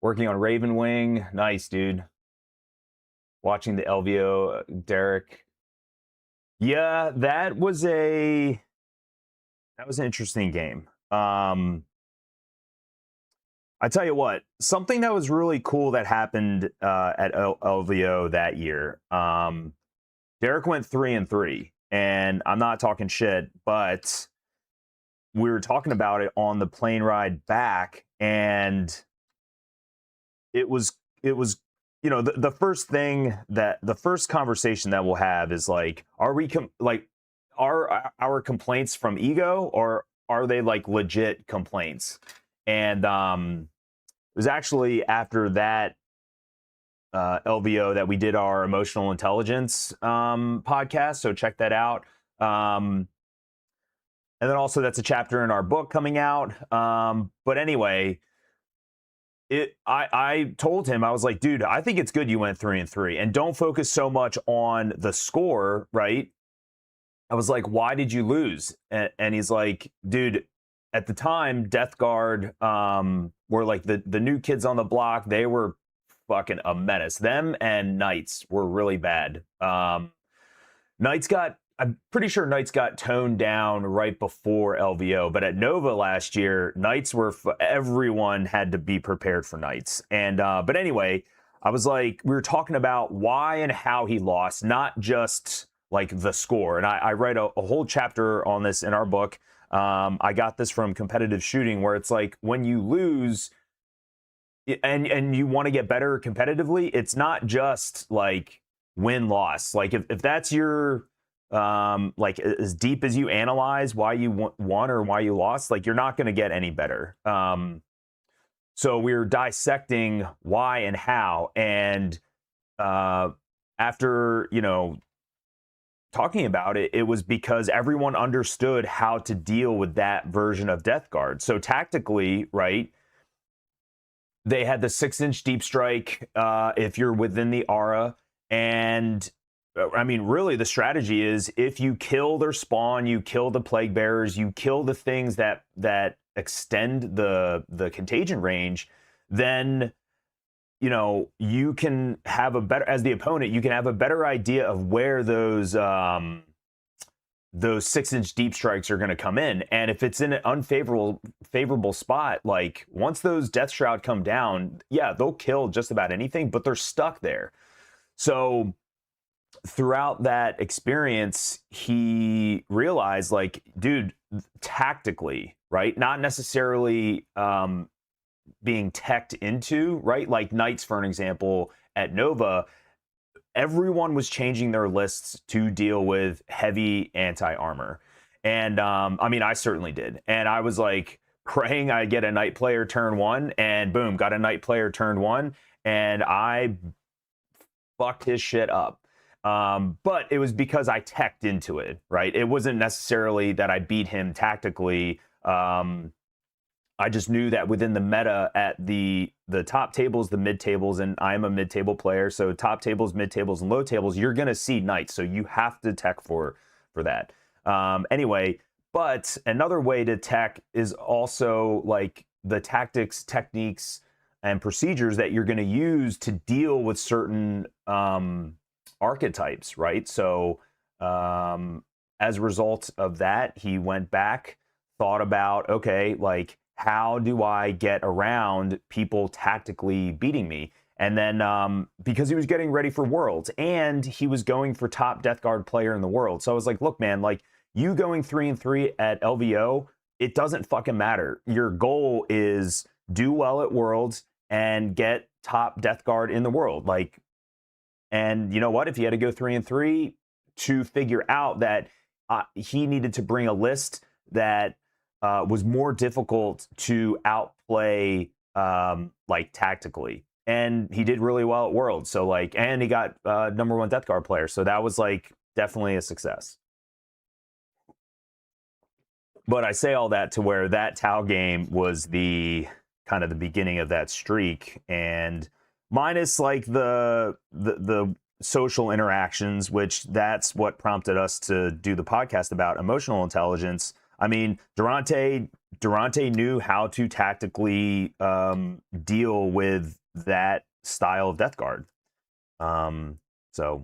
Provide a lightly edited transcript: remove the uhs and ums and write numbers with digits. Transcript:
Working on Raven Wing. Nice, dude. Watching the LVO, Derek. Yeah, that was an interesting game. I tell you what, something that was really cool that happened at LVO that year. Derek went 3-3, and I'm not talking shit, but we were talking about it on the plane ride back, and it was the first conversation that we'll have is like, are we are our complaints from ego, or are they like legit complaints? And it was actually after that LVO that we did our emotional intelligence podcast, so check that out. And then also that's a chapter in our book coming out. But anyway, I told him, I was like, dude, I think it's good you went 3-3, and don't focus so much on the score, right? I was like, why did you lose? And he's like, dude, at the time, Death Guard were like the new kids on the block. They were fucking a menace. Them and Knights were really bad. I'm pretty sure Knights got toned down right before LVO, but at Nova last year, Knights were, everyone had to be prepared for Knights. And, but anyway, I was like, we were talking about why and how he lost, not just like the score. And I write a whole chapter on this in our book. I got this from Competitive Shooting, where it's like, when you lose and you want to get better competitively, it's not just like win-loss. Like if that's your, like as deep as you analyze why you won or why you lost, like you're not going to get any better. So we were dissecting why and how, and after talking about it, it was because everyone understood how to deal with that version of Death Guard. So tactically, right, they had the 6-inch deep strike if you're within the aura, and I mean, really, the strategy is if you kill their spawn, you kill the plague bearers, you kill the things that extend the contagion range, then you can have a better, as the opponent, you can have a better idea of where those 6-inch deep strikes are going to come in. And if it's in an unfavorable spot, like once those Death Shroud come down, yeah, they'll kill just about anything, but they're stuck there. So throughout that experience, he realized, like, dude, tactically, right? Not necessarily being teched into, right? Like Knights, for an example, at Nova, everyone was changing their lists to deal with heavy anti-armor. And I mean, I certainly did. And I was like praying I get a Knight player turn 1, and boom, got a Knight player turn 1, and I fucked his shit up. But it was because I teched into it, right? It wasn't necessarily that I beat him tactically. I just knew that within the meta at the top tables, the mid tables, and I'm a mid table player, so top tables, mid tables, and low tables, you're gonna see Knights, so you have to tech for that. Anyway, but another way to tech is also like the tactics, techniques, and procedures that you're going to use to deal with certain archetypes, right? So as a result of that, he went back, thought about, okay, like, how do I get around people tactically beating me? And then because he was getting ready for Worlds, and he was going for top Death Guard player in the world. So I was like, look, man, like, you going 3-3 at LVO, it doesn't fucking matter. Your goal is do well at Worlds and get top Death Guard in the world. Like, and you know what? If he had to go 3-3 to figure out that he needed to bring a list that was more difficult to outplay, like, tactically. And he did really well at Worlds. So, like, and he got #1 Death Guard player. So that was, like, definitely a success. But I say all that to where that Tau game was the kind of the beginning of that streak, and minus like the social interactions, which that's what prompted us to do the podcast about emotional intelligence. I mean, Durante Durante knew how to tactically deal with that style of Death Guard. So